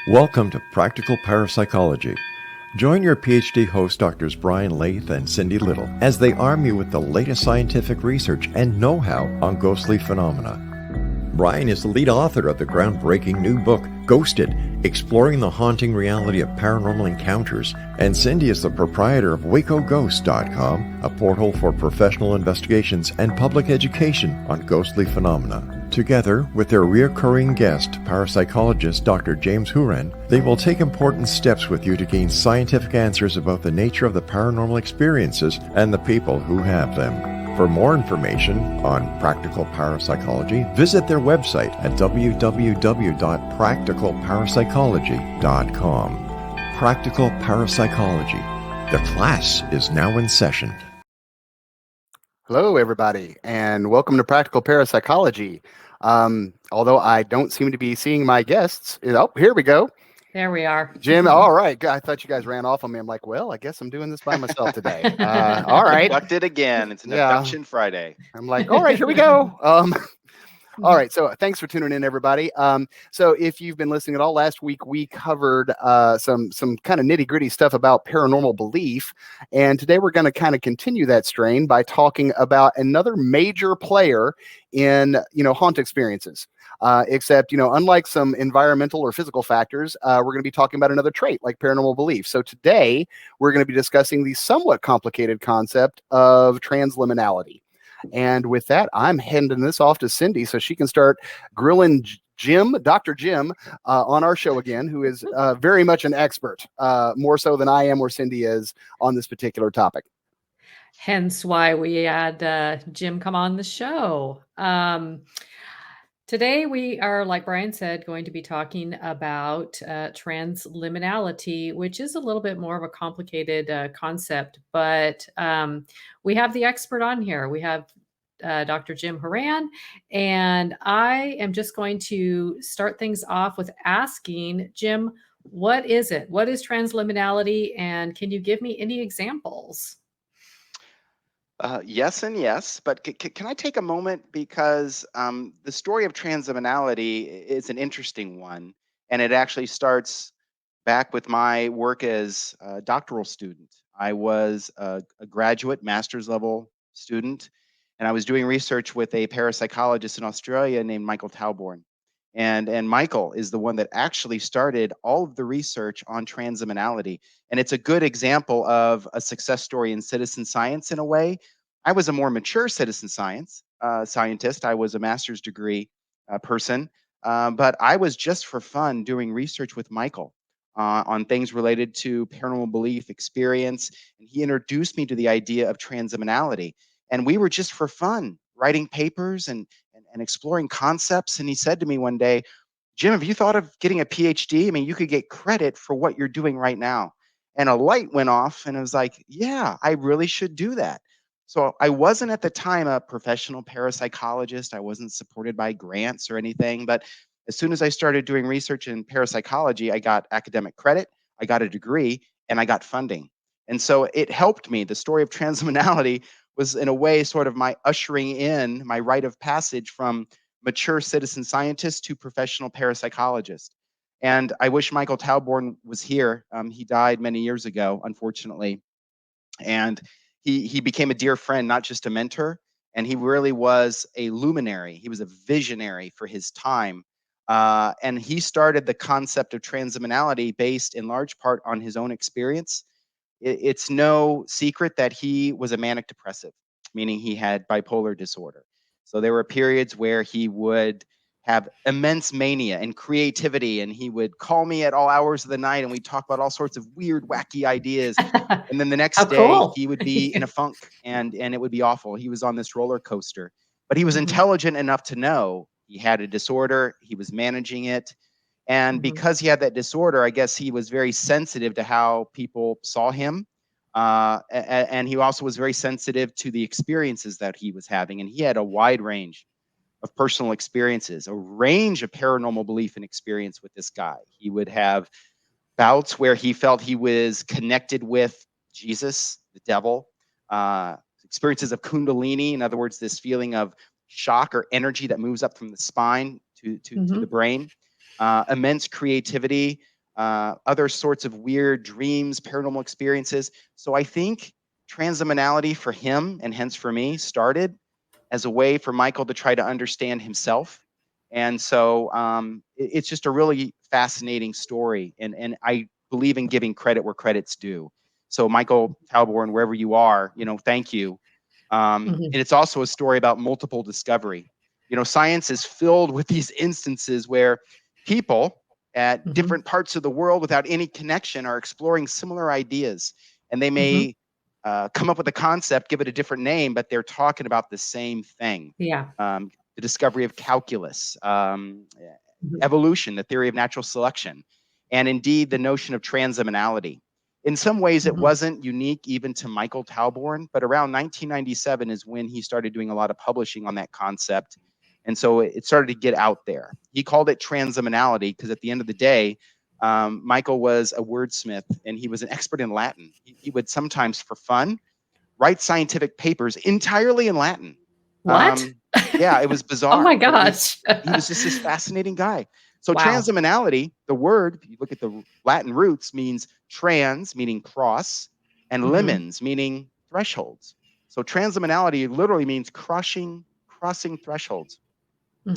Welcome to Practical Parapsychology. Join your PhD host Drs. Brian Laythe and Cindy Little as they arm you with the latest scientific research and know-how on ghostly phenomena. Brian is the lead author of the groundbreaking new book, Ghosted, Exploring the Haunting Reality of Paranormal Encounters, and Cindy is the proprietor of WacoGhost.com, a portal for professional investigations and public education on ghostly phenomena. Together, with their recurring guest, parapsychologist Dr. James Houran, they will take important steps with you to gain scientific answers about the nature of the paranormal experiences and the people who have them. For more information on practical parapsychology, visit their website at www.practicalparapsychology.com. Practical Parapsychology. The class is now in session. Hello, everybody, and welcome to Practical Parapsychology. Although I don't seem to be seeing my guests. Oh, here we go. There we are. Jim, all right. I thought you guys ran off on me. I'm like, well, I guess I'm doing this by myself today. All right. Abducted again. It's an abduction Friday. I'm like, all right, here we go. All right. So thanks for tuning in, everybody. So if you've been listening at all, last week we covered some kind of nitty gritty stuff about paranormal belief. And today we're going to kind of continue that strain by talking about another major player in, haunt experiences. Except, unlike some environmental or physical factors, we're going to be talking about another trait like paranormal belief. So today we're going to be discussing the somewhat complicated concept of transliminality. And with that, I'm handing this off to Cindy so she can start grilling Dr. Jim, on our show again, who is very much an expert, more so than I am or Cindy is on this particular topic. Hence why we had Jim come on the show. Today we are, like Brian said, going to be talking about transliminality, which is a little bit more of a complicated concept, but we have the expert on here. We have Dr. Jim Houran, and I am just going to start things off with asking Jim, what is it? What is transliminality, and can you give me any examples? Yes and yes, but can I take a moment because the story of transliminality is an interesting one, and it actually starts back with my work as a doctoral student. I was a graduate master's level student, and I was doing research with a parapsychologist in Australia named Michael Talborn. And Michael is the one that actually started all of the research on transliminality. And it's a good example of a success story in citizen science in a way. I was a more mature citizen science scientist. I was a master's degree person, but I was just for fun doing research with Michael on things related to paranormal belief experience. And he introduced me to the idea of transliminality. And we were just for fun writing papers and exploring concepts. And he said to me one day, Jim, have you thought of getting a PhD? I mean, you could get credit for what you're doing right now. And a light went off and I was like, yeah, I really should do that. So I wasn't at the time a professional parapsychologist. I wasn't supported by grants or anything. But as soon as I started doing research in parapsychology, I got academic credit, I got a degree, and I got funding. And so it helped me. The story of transliminality was in a way sort of my ushering in my rite of passage from mature citizen scientist to professional parapsychologist. And I wish Michael Talborn was here. He died many years ago, unfortunately. And he became a dear friend, not just a mentor. And he really was a luminary. He was a visionary for his time. And he started the concept of transliminality based in large part on his own experience. It's no secret that he was a manic depressive, meaning he had bipolar disorder. So there were periods where he would have immense mania and creativity, and he would call me at all hours of the night, and we'd talk about all sorts of weird, wacky ideas. And then the next day, he would be in a funk, and it would be awful. He was on this roller coaster. But he was intelligent enough to know he had a disorder, he was managing it. And because he had that disorder, I guess he was very sensitive to how people saw him. And he also was very sensitive to the experiences that he was having. And he had a wide range of personal experiences, a range of paranormal belief and experience with this guy. He would have bouts where he felt he was connected with Jesus, the devil, experiences of kundalini, in other words, this feeling of shock or energy that moves up from the spine to the brain. Immense creativity, other sorts of weird dreams, paranormal experiences. So I think transliminality for him, and hence for me, started as a way for Michael to try to understand himself. And so it's just a really fascinating story. And I believe in giving credit where credit's due. So Michael Talborn, wherever you are, thank you. And it's also a story about multiple discovery. Science is filled with these instances where people at different parts of the world without any connection are exploring similar ideas. And they may come up with a concept, give it a different name, but they're talking about the same thing. Yeah. The discovery of calculus, evolution, the theory of natural selection, and indeed the notion of transliminality. In some ways, it wasn't unique even to Michael Talborn, but around 1997 is when he started doing a lot of publishing on that concept. And so it started to get out there. He called it transliminality because at the end of the day, Michael was a wordsmith and he was an expert in Latin. He would sometimes, for fun, write scientific papers entirely in Latin. What? Yeah, it was bizarre. Oh my gosh. He was just this fascinating guy. So Wow. transliminality, the word, if you look at the Latin roots, means trans, meaning cross, and limens, meaning thresholds. So transliminality literally means crossing thresholds.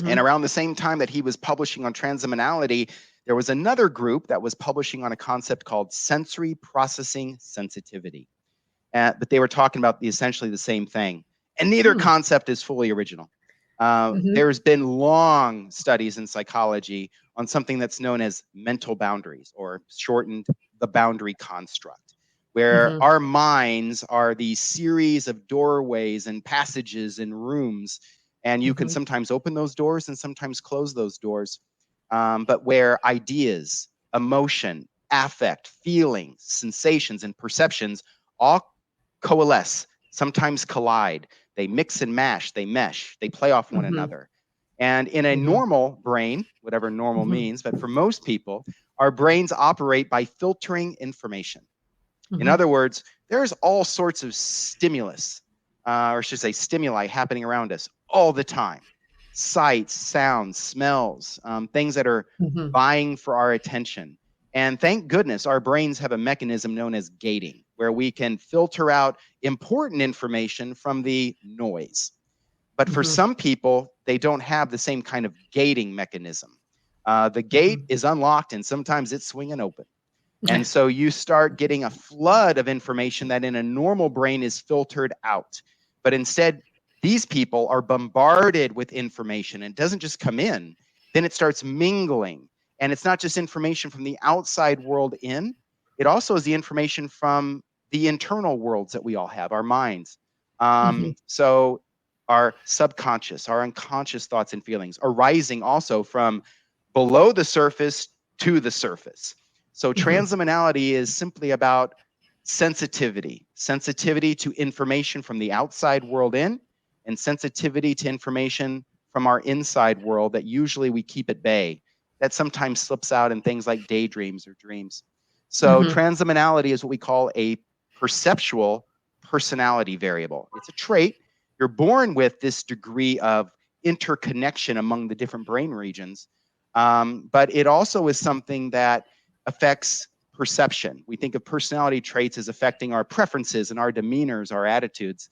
And around the same time that he was publishing on transliminality, there was another group that was publishing on a concept called sensory processing sensitivity. But they were talking about essentially the same thing. And neither concept is fully original. There's been long studies in psychology on something that's known as mental boundaries, or shortened the boundary construct, where our minds are these series of doorways and passages and rooms. And you can sometimes open those doors and sometimes close those doors. But where ideas, emotion, affect, feelings, sensations, and perceptions all coalesce, sometimes collide. They mix and mash, they mesh, they play off one another. And in a normal brain, whatever normal means, but for most people, our brains operate by filtering information. In other words, there's all sorts of stimulus, or I should say stimuli happening around us all the time. Sights, sounds, smells, things that are vying for our attention. And thank goodness our brains have a mechanism known as gating, where we can filter out important information from the noise. But for some people, they don't have the same kind of gating mechanism. The gate is unlocked and sometimes it's swinging open. And so you start getting a flood of information that in a normal brain is filtered out. But instead, these people are bombarded with information, and it doesn't just come in, then it starts mingling. And it's not just information from the outside world in, it also is the information from the internal worlds that we all have, our minds. So our subconscious, our unconscious thoughts and feelings are rising also from below the surface to the surface. So transliminality is simply about sensitivity to information from the outside world in, and sensitivity to information from our inside world that usually we keep at bay, that sometimes slips out in things like daydreams or dreams. So transliminality is what we call a perceptual personality variable. It's a trait. You're born with this degree of interconnection among the different brain regions, but it also is something that affects perception. We think of personality traits as affecting our preferences and our demeanors, our attitudes,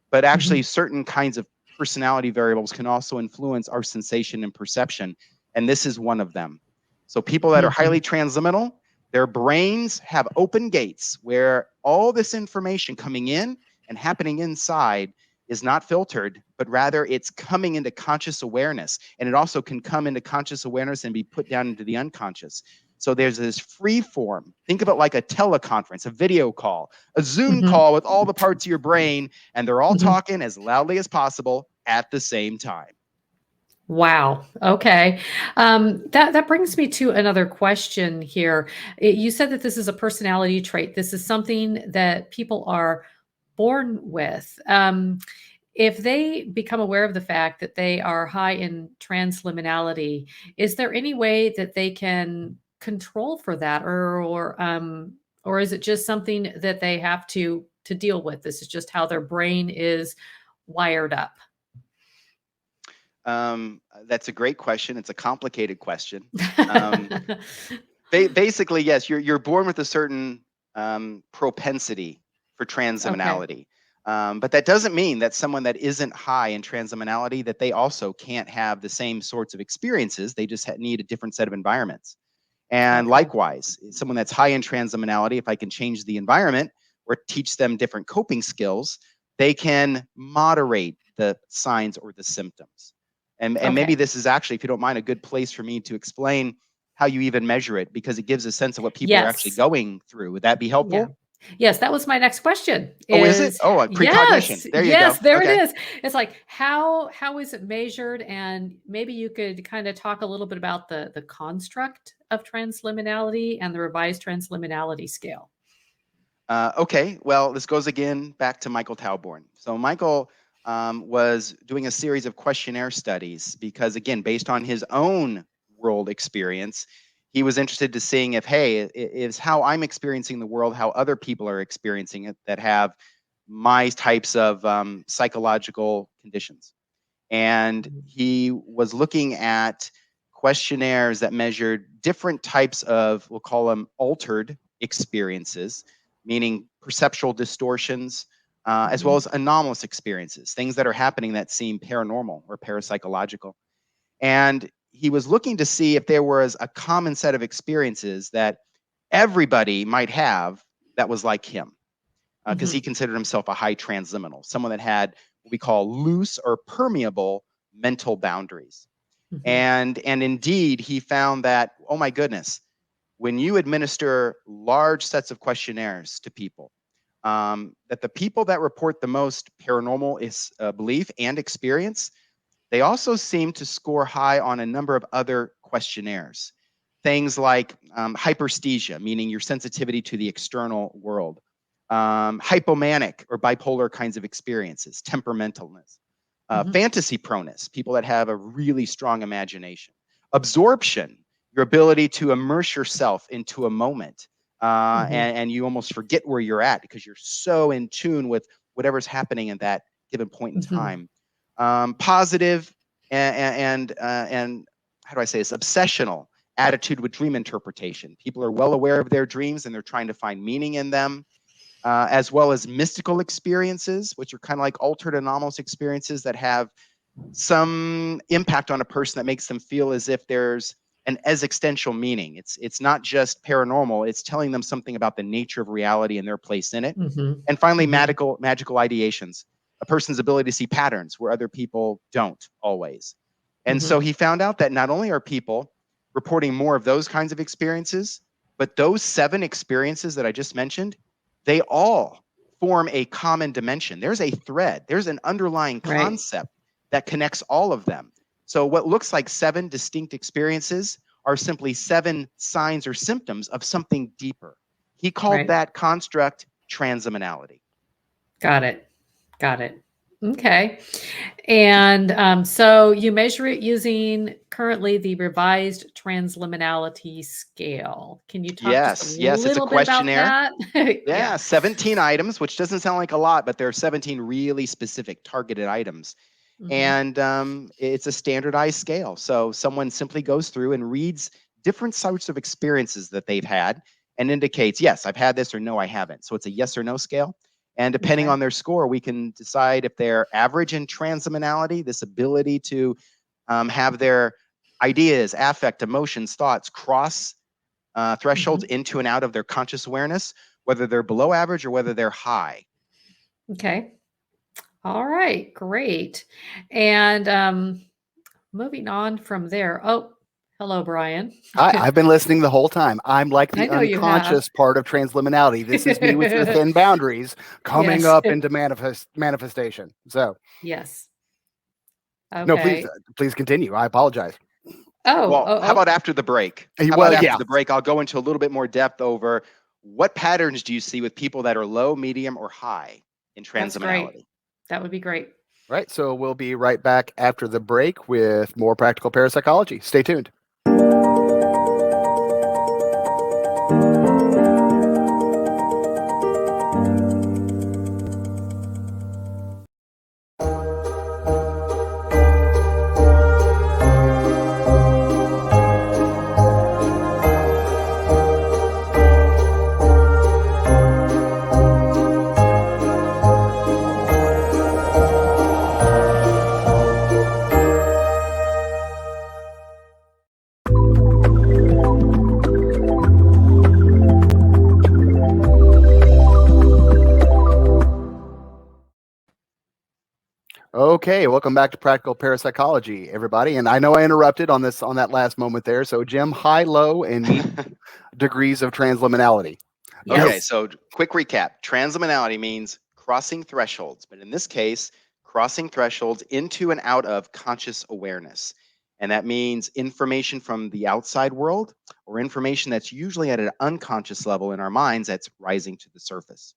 but actually certain kinds of personality variables can also influence our sensation and perception, and this is one of them. So people that are highly transliminal, their brains have open gates where all this information coming in and happening inside is not filtered, but rather it's coming into conscious awareness, and it also can come into conscious awareness and be put down into the unconscious. So there's this free form. Think of it like a teleconference, a video call, a Zoom call with all the parts of your brain, and they're all talking as loudly as possible at the same time. Wow. Okay. That brings me to another question here. You said that this is a personality trait. This is something that people are born with. If they become aware of the fact that they are high in transliminality, is there any way that they can control for that, or is it just something that they have to deal with? This is just how their brain is wired up. That's a great question. It's a complicated question. Basically, yes, you're born with a certain propensity for transliminality. But that doesn't mean that someone that isn't high in transliminality, that they also can't have the same sorts of experiences. They just need a different set of environments. And likewise, someone that's high in transliminality, if I can change the environment or teach them different coping skills, they can moderate the signs or the symptoms. And maybe this is actually, if you don't mind, a good place for me to explain how you even measure it, because it gives a sense of what people are actually going through. Would that be helpful? Yeah. Yes, that was my next question. Oh, is it? Oh, precognition. Yes, there you go. Yes, there it is. It's like, how is it measured? And maybe you could kind of talk a little bit about the construct of transliminality and the revised transliminality scale. Okay, well, this goes again back to Michael Tauborn. So Michael was doing a series of questionnaire studies because, again, based on his own world experience, he was interested to seeing if, hey, is how I'm experiencing the world, how other people are experiencing it that have my types of psychological conditions. And he was looking at questionnaires that measured different types of, we'll call them altered experiences, meaning perceptual distortions, as well as anomalous experiences, things that are happening that seem paranormal or parapsychological. And he was looking to see if there was a common set of experiences that everybody might have that was like him, because he considered himself a high transliminal, someone that had what we call loose or permeable mental boundaries. And indeed, he found that, oh my goodness, when you administer large sets of questionnaires to people, that the people that report the most paranormal belief and experience, they also seem to score high on a number of other questionnaires. Things like hyperesthesia, meaning your sensitivity to the external world, hypomanic or bipolar kinds of experiences, temperamentalness, fantasy proneness, people that have a really strong imagination, absorption, your ability to immerse yourself into a moment, and you almost forget where you're at because you're so in tune with whatever's happening at that given point in time. Positive and how do I say this, obsessional attitude with dream interpretation. People are well aware of their dreams and they're trying to find meaning in them, as well as mystical experiences, which are kind of like altered anomalous experiences that have some impact on a person that makes them feel as if there's an existential meaning. It's not just paranormal, it's telling them something about the nature of reality and their place in it. And finally, magical ideations, a person's ability to see patterns where other people don't always. And so he found out that not only are people reporting more of those kinds of experiences, but those 7 experiences that I just mentioned, they all form a common dimension. There's a thread, there's an underlying concept that connects all of them. So what looks like 7 distinct experiences are simply 7 signs or symptoms of something deeper. He called that construct transliminality. Got it. Okay. And so you measure it using currently the revised transliminality scale. Can you talk just a little bit about that? Yeah, 17 items, which doesn't sound like a lot, but there are 17 really specific targeted items. And it's a standardized scale. So someone simply goes through and reads different sorts of experiences that they've had and indicates, yes, I've had this, or no, I haven't. So it's a yes or no scale. And depending on their score, we can decide if they're average in transliminality, this ability to have their ideas, affect, emotions, thoughts cross thresholds into and out of their conscious awareness, whether they're below average or whether they're high. Okay. All right, great. And moving on from there. Oh, hello, Brian. Hi, I've been listening the whole time. I'm like the unconscious part of transliminality. This is me with your thin boundaries coming up into manifestation. So yes. Okay. No, please continue. I apologize. How about after the break? After the break, I'll go into a little bit more depth over what patterns do you see with people that are low, medium, or high in transliminality. That would be great. Right. So we'll be right back after the break with more practical parapsychology. Stay tuned. Okay, welcome back to Practical Parapsychology, everybody. And I know I interrupted on that last moment there. So, Jim, high, low, and medium degrees of transliminality. Yes. Okay, so quick recap. Transliminality means crossing thresholds, but in this case, crossing thresholds into and out of conscious awareness. And that means information from the outside world or information that's usually at an unconscious level in our minds that's rising to the surface.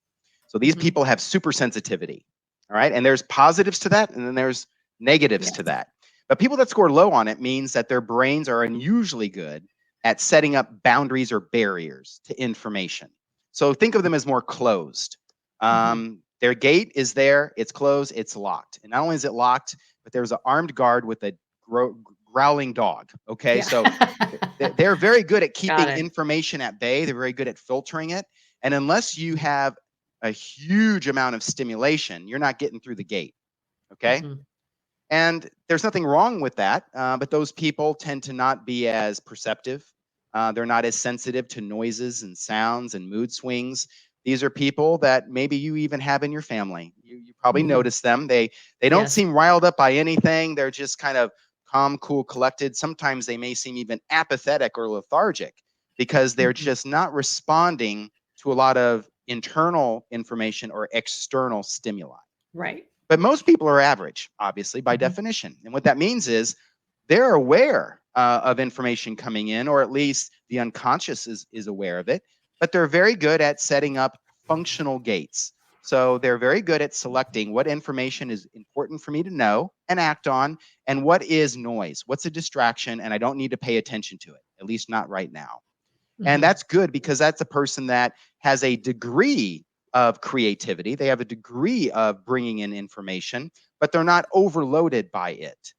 So these Mhm. people have super sensitivity, all right? And there's positives to that, and then there's negatives Yes. to that. But people that score low on it means that their brains are unusually good at setting up boundaries or barriers to information. So think of them as more closed. Their gate is there, it's closed, it's locked. And not only is it locked, but there's an armed guard with a growling dog. Okay, Yeah. so they're very good at Got keeping it. information at bay. They're very good at filtering it. And unless you have a huge amount of stimulation, you're not getting through the gate. Okay. Mhm. And there's nothing wrong with that, but those people tend to not be as perceptive. They're not as sensitive to noises and sounds and mood swings. These are people that maybe you even have in your family. You probably Mhm. notice them. They don't Yes. seem riled up by anything. They're just kind of calm, cool, collected. Sometimes they may seem even apathetic or lethargic because they're Mhm. just not responding to a lot of internal information or external stimuli. Right. But most people are average, obviously, by Mhm. definition. And what that means is they're aware of information coming in, or at least the unconscious is aware of it, but they're very good at setting up functional gates. So they're very good at selecting what information is important for me to know and act on, and what is noise, what's a distraction, and I don't need to pay attention to it, at least not right now. And Mhm. that's good because that's a person that has a degree of creativity. They have a degree of bringing in information, but they're not overloaded by it.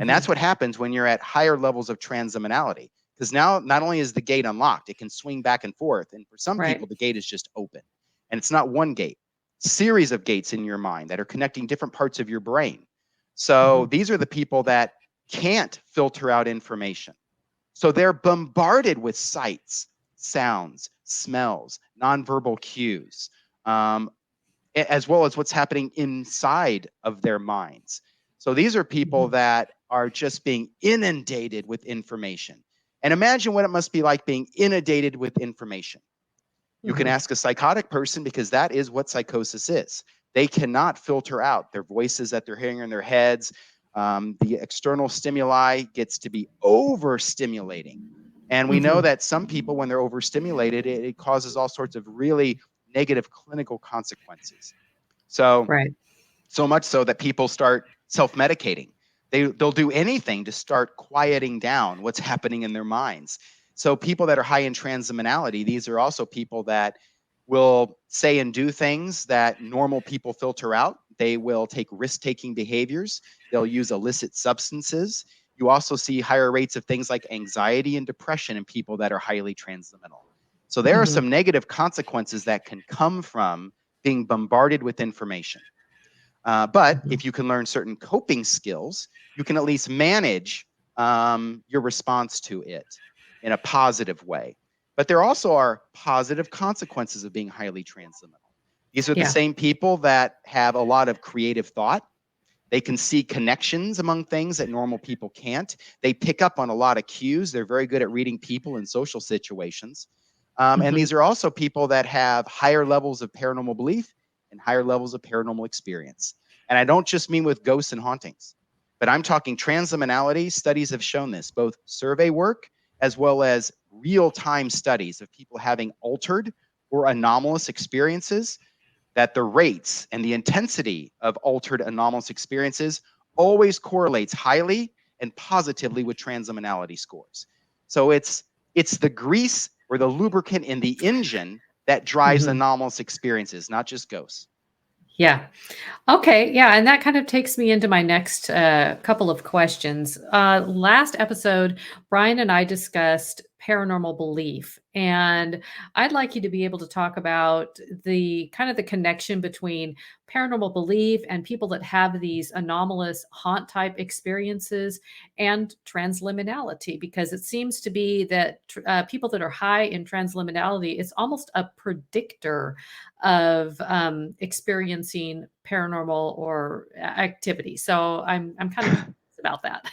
And that's Mhm. what happens when you're at higher levels of transliminality. Because now not only is the gate unlocked, it can swing back and forth. And for some people, Right. the gate is just open. And it's not one gate, series of gates in your mind that are connecting different parts of your brain. So Mhm. these are the people that can't filter out information. So they're bombarded with sights, sounds, smells, nonverbal cues, um, as well as what's happening inside of their minds. So these are people Mhm. that are just being inundated with information. And imagine what it must be like being inundated with information. You can Mhm. ask a psychotic person because that is what psychosis is. They cannot filter out their voices that they're hearing in their heads. The external stimuli gets to be overstimulating. And we know Mhm. that some people, when they're overstimulated, it causes all sorts of really negative clinical consequences. So Right. so much so that people start self-medicating. They'll do anything to start quieting down what's happening in their minds. So people that are high in transliminality, these are also people that will say and do things that normal people filter out. They will take risk-taking behaviors. They'll use illicit substances. You also see higher rates of things like anxiety and depression in people that are highly transliminal. So there are Mhm. some negative consequences that can come from being bombarded with information. But Mhm. if you can learn certain coping skills, you can at least manage your response to it in a positive way. But there also are positive consequences of being highly transliminal. These are the Yeah. same people that have a lot of creative thought. They can see connections among things that normal people can't. They pick up on a lot of cues. They're very good at reading people in social situations. And Mhm. these are also people that have higher levels of paranormal belief and higher levels of paranormal experience. And I don't just mean with ghosts and hauntings, but I'm talking transliminality. Studies have shown this, both survey work as well as real-time studies of people having altered or anomalous experiences, that the rates and the intensity of altered anomalous experiences always correlates highly and positively with transliminality scores. So it's the grease or the lubricant in the engine that drives Mhm. anomalous experiences, not just ghosts. Yeah. Okay. Yeah. And that kind of takes me into my next couple of questions. Last episode, Brian and I discussed paranormal belief. And I'd like you to be able to talk about the kind of the connection between paranormal belief and people that have these anomalous haunt type experiences and transliminality, because it seems to be that people that are high in transliminality, it's almost a predictor of experiencing paranormal or activity. So I'm kind of curious about that.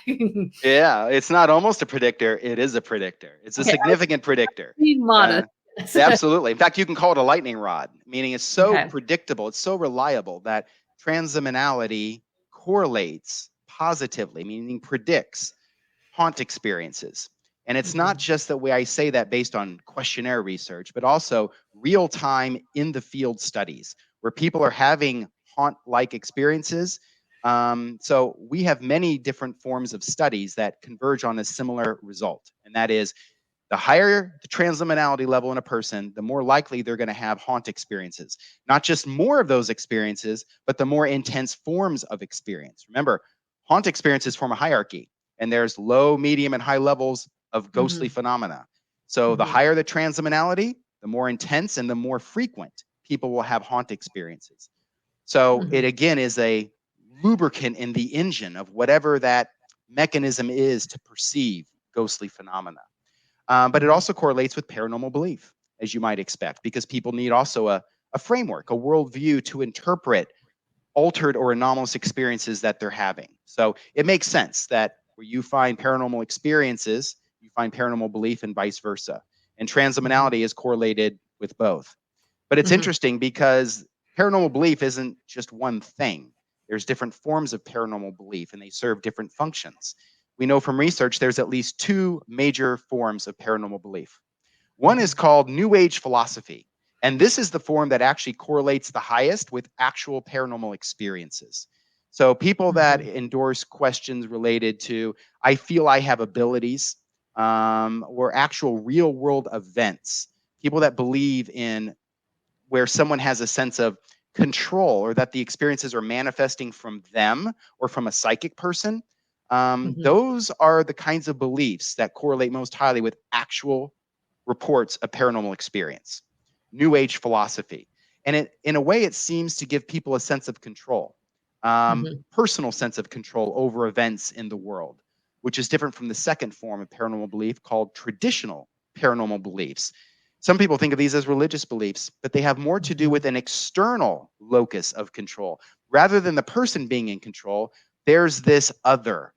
Yeah, it's not almost a predictor, it is a predictor. It's a Okay, significant predictor. being modest. Yes. Absolutely. In fact, you can call it a lightning rod, meaning it's so Okay. predictable, it's so reliable that transliminality correlates positively, meaning predicts haunt experiences. And it's not just the way I say that based on questionnaire research, but also real time in the field studies where people are having haunt like experiences. So we have many different forms of studies that converge on a similar result. And that is, the higher the transliminality level in a person, the more likely they're going to have haunt experiences. Not just more of those experiences, but the more intense forms of experience. Remember, haunt experiences form a hierarchy, and there's low, medium, and high levels of ghostly phenomena. So the higher the transliminality, the more intense and the more frequent people will have haunt experiences. So it again is a lubricant in the engine of whatever that mechanism is to perceive ghostly phenomena. But it also correlates with paranormal belief, as you might expect, because people need also a framework, a worldview to interpret altered or anomalous experiences that they're having. So it makes sense that where you find paranormal experiences, you find paranormal belief and vice versa. And transliminality is correlated with both. But it's interesting because paranormal belief isn't just one thing. There's different forms of paranormal belief, and they serve different functions. We know from research there's at least two major forms of paranormal belief. One is called New Age philosophy, and this is the form that actually correlates the highest with actual paranormal experiences. So people that endorse questions related to, I feel I have abilities, or actual real world events, people that believe in where someone has a sense of control or that the experiences are manifesting from them or from a psychic person, those are the kinds of beliefs that correlate most highly with actual reports of paranormal experience. New Age philosophy. And it, in a way, it seems to give people a sense of control, personal sense of control over events in the world, which is different from the second form of paranormal belief called traditional paranormal beliefs. Some people think of these as religious beliefs, but they have more to do with an external locus of control. Rather than the person being in control, there's this other.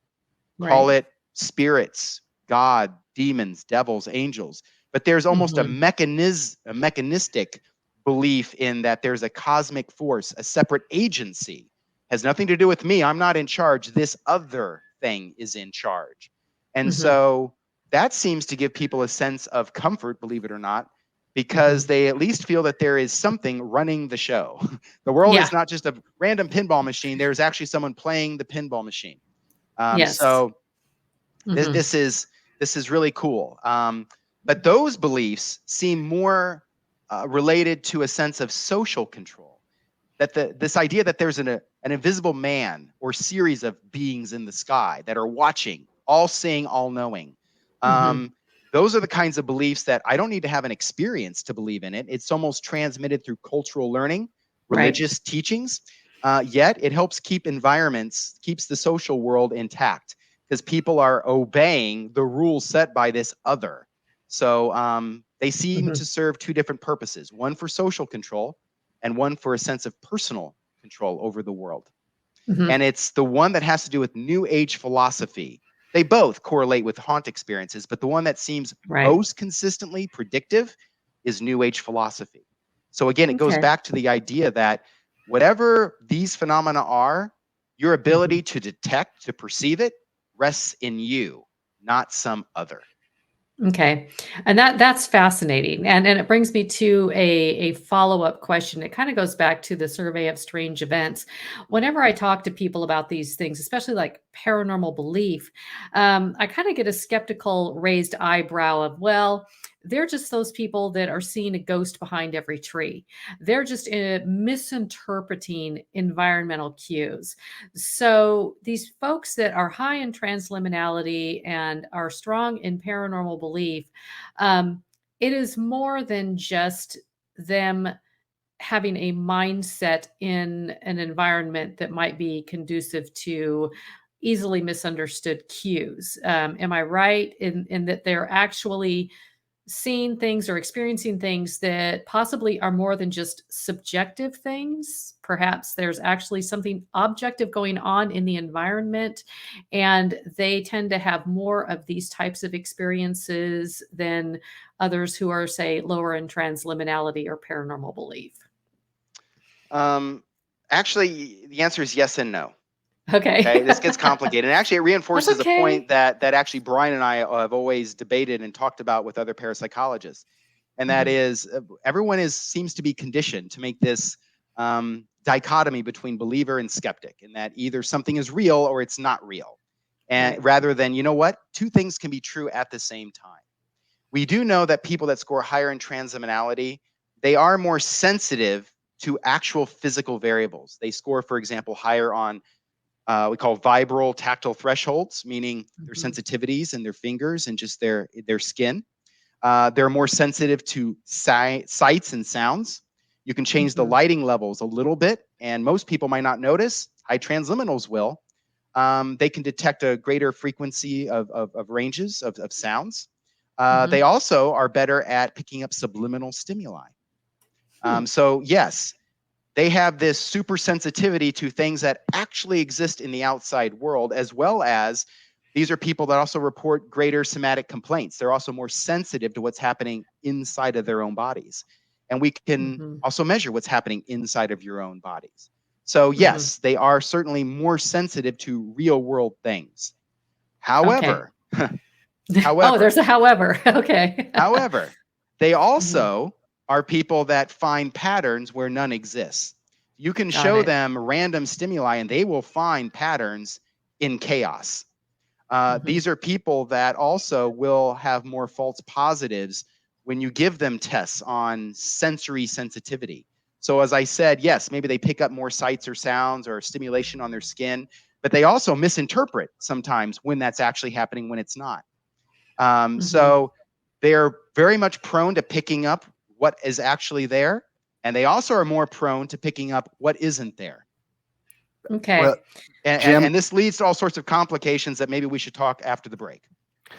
Call it spirits, God, demons, devils, angels. But there's almost a mechanistic belief in that there's a cosmic force, a separate agency. Has nothing to do with me. I'm not in charge. This other thing is in charge. And so that seems to give people a sense of comfort, believe it or not, because they at least feel that there is something running the show. The world is not just a random pinball machine. There's actually someone playing the pinball machine. So this is really cool. But those beliefs seem more related to a sense of social control. That this idea that there's an invisible man or series of beings in the sky that are watching, all seeing, all knowing. Those are the kinds of beliefs that I don't need to have an experience to believe in it. It's almost transmitted through cultural learning, religious teachings. Yet it helps keep environments, keeps the social world intact because people are obeying the rules set by this other. So they seem to serve two different purposes, one for social control and one for a sense of personal control over the world. And it's the one that has to do with New Age philosophy. They both correlate with haunt experiences, but the one that seems most consistently predictive is New Age philosophy. So again, it goes back to the idea that whatever these phenomena are, your ability to detect, to perceive it, rests in you, not some other. Okay. And that's fascinating. And it brings me to a follow-up question. It kind of goes back to the survey of strange events. Whenever I talk to people about these things, especially like paranormal belief, I kind of get a skeptical raised eyebrow of, well, they're just those people that are seeing a ghost behind every tree. They're just misinterpreting environmental cues. So these folks that are high in transliminality and are strong in paranormal belief, it is more than just them having a mindset in an environment that might be conducive to easily misunderstood cues. Am I right in that they're actually seeing things or experiencing things that possibly are more than just subjective things? Perhaps there's actually something objective going on in the environment, and they tend to have more of these types of experiences than others who are, say, lower in transliminality or paranormal belief. Actually, the answer is yes and no. Okay. Okay, this gets complicated. And actually, it reinforces okay. a point that actually Brian and I have always debated and talked about with other parapsychologists, and that is everyone seems to be conditioned to make this dichotomy between believer and skeptic, in that either something is real or it's not real, and rather than, you know what, two things can be true at the same time. We do know that people that score higher in transliminality, they are more sensitive to actual physical variables. They score, for example, higher on we call vibral tactile thresholds, meaning their sensitivities in their fingers and just their skin. They're more sensitive to sights and sounds. You can change the lighting levels a little bit, and most people might not notice. High transliminals will. They can detect a greater frequency of ranges of sounds. They also are better at picking up subliminal stimuli. So yes, they have this super sensitivity to things that actually exist in the outside world, as well as these are people that also report greater somatic complaints. They're also more sensitive to what's happening inside of their own bodies. And we can also measure what's happening inside of your own bodies. So yes, they are certainly more sensitive to real world things. However, oh, there's a however. Okay. However, they also are people that find patterns where none exists. You can show them random stimuli and they will find patterns in chaos. These are people that also will have more false positives when you give them tests on sensory sensitivity. So as I said, yes, maybe they pick up more sights or sounds or stimulation on their skin, but they also misinterpret sometimes when that's actually happening when it's not. So they're very much prone to picking up what is actually there, and they also are more prone to picking up what isn't there. Okay. Well, and this leads to all sorts of complications that maybe we should talk after the break.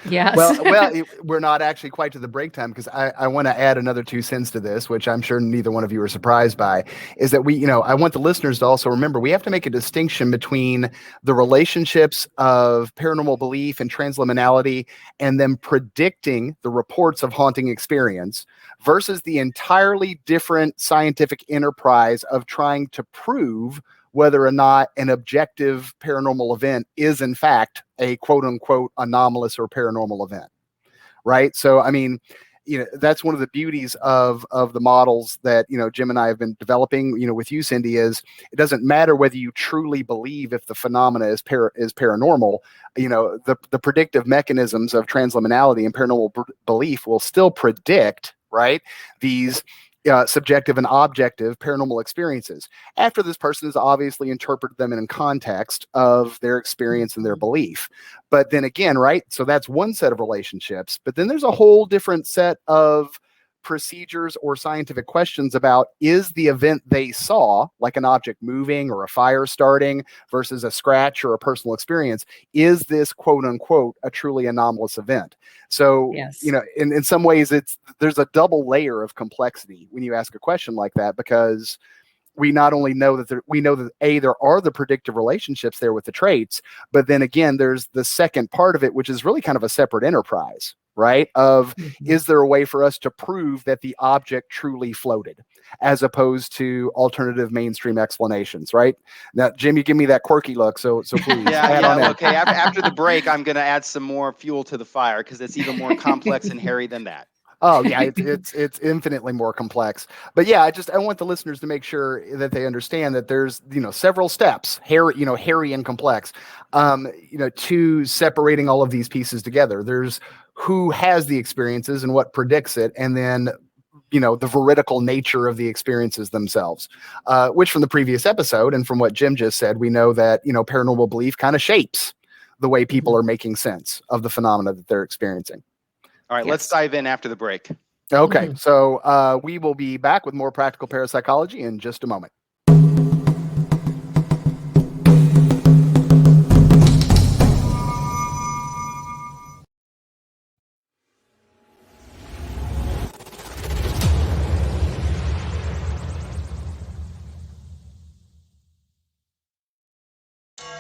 Yes. Well, we're not actually quite to the break time, because I want to add another 2 cents to this, which I'm sure neither one of you are surprised by, is that I want the listeners to also remember we have to make a distinction between the relationships of paranormal belief and transliminality and them predicting the reports of haunting experience versus the entirely different scientific enterprise of trying to prove whether or not an objective paranormal event is in fact a quote unquote anomalous or paranormal event. Right. So, I mean, that's one of the beauties of the models that, Jim and I have been developing, with you, Cindy, is it doesn't matter whether you truly believe if the phenomena is paranormal, the predictive mechanisms of transliminality and paranormal belief will still predict, right, these subjective and objective paranormal experiences after this person has obviously interpreted them in context of their experience and their belief. But then again, right, so that's one set of relationships, but then there's a whole different set of procedures or scientific questions about, is the event they saw, like an object moving or a fire starting versus a scratch or a personal experience, is this quote unquote a truly anomalous event? So, in some ways there's a double layer of complexity when you ask a question like that, because we not only know that there are the predictive relationships there with the traits, but then again, there's the second part of it, which is really kind of a separate enterprise, right? Of is there a way for us to prove that the object truly floated, as opposed to alternative mainstream explanations, right? Now, Jim, you give me that quirky look, so please. Okay. After the break, I'm going to add some more fuel to the fire, because it's even more complex and hairy than that. Oh yeah, it's infinitely more complex. But yeah, I want the listeners to make sure that they understand that there's several steps, hairy and complex, to separating all of these pieces together. There's who has the experiences and what predicts it, and then the veridical nature of the experiences themselves, which from the previous episode and from what Jim just said, we know that paranormal belief kind of shapes the way people are making sense of the phenomena that they're experiencing. All right, let's dive in after the break. Okay, so we will be back with more practical parapsychology in just a moment.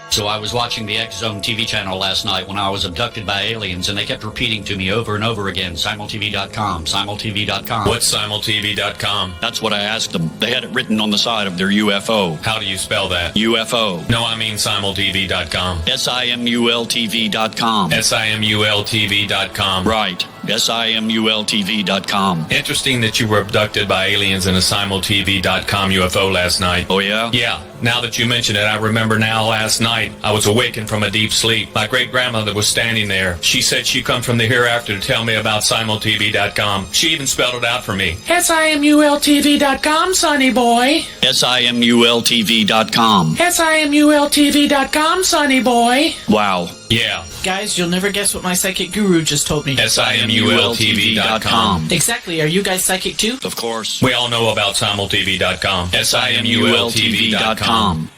So I was watching the X Zone TV channel last night when I was abducted by aliens, and they kept repeating to me over and over again, simultv.com, simultv.com. What's simultv.com? That's what I asked them. They had it written on the side of their UFO. How do you spell that? UFO. No, I mean simultv.com. simultv.com. simultv.com. Right. simultv.com. Interesting that you were abducted by aliens in a simultv.com UFO last night. Oh, yeah? Yeah. Now that you mention it, I remember now last night I was awakened from a deep sleep. My great-grandmother was standing there. She said she come from the hereafter to tell me about simultv.com. She even spelled it out for me. simultv.com, sonny boy. simultv.com. simultv.com, sonny boy. Wow. Yeah. Guys, you'll never guess what my psychic guru just told me. simultv.com. Exactly. Are you guys psychic too? Of course. We all know about simultv.com. simultv.com.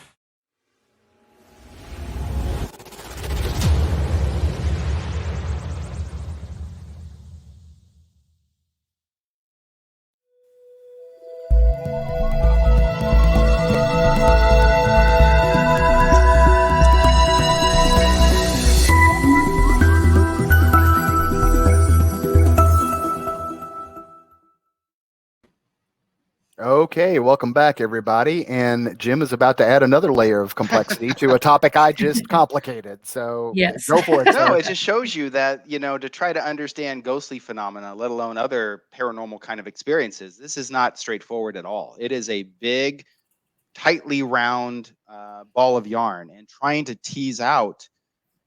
Okay, welcome back, everybody. And Jim is about to add another layer of complexity to a topic I just complicated. So Yes. go for it. No, sir. it just shows you that, to try to understand ghostly phenomena, let alone other paranormal kind of experiences, this is not straightforward at all. It is a big, tightly round ball of yarn, and trying to tease out,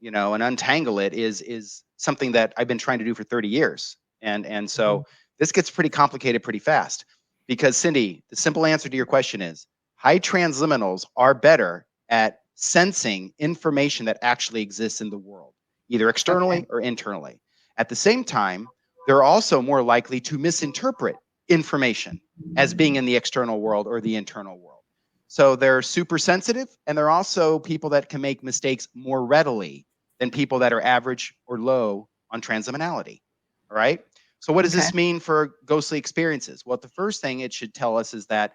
and untangle it is something that I've been trying to do for 30 years. And so this gets pretty complicated pretty fast. Because, Cindy, the simple answer to your question is high transliminals are better at sensing information that actually exists in the world, either externally or internally. At the same time, they're also more likely to misinterpret information as being in the external world or the internal world. So they're super sensitive, and they're also people that can make mistakes more readily than people that are average or low on transliminality. All right? So what does this mean for ghostly experiences? Well, the first thing it should tell us is that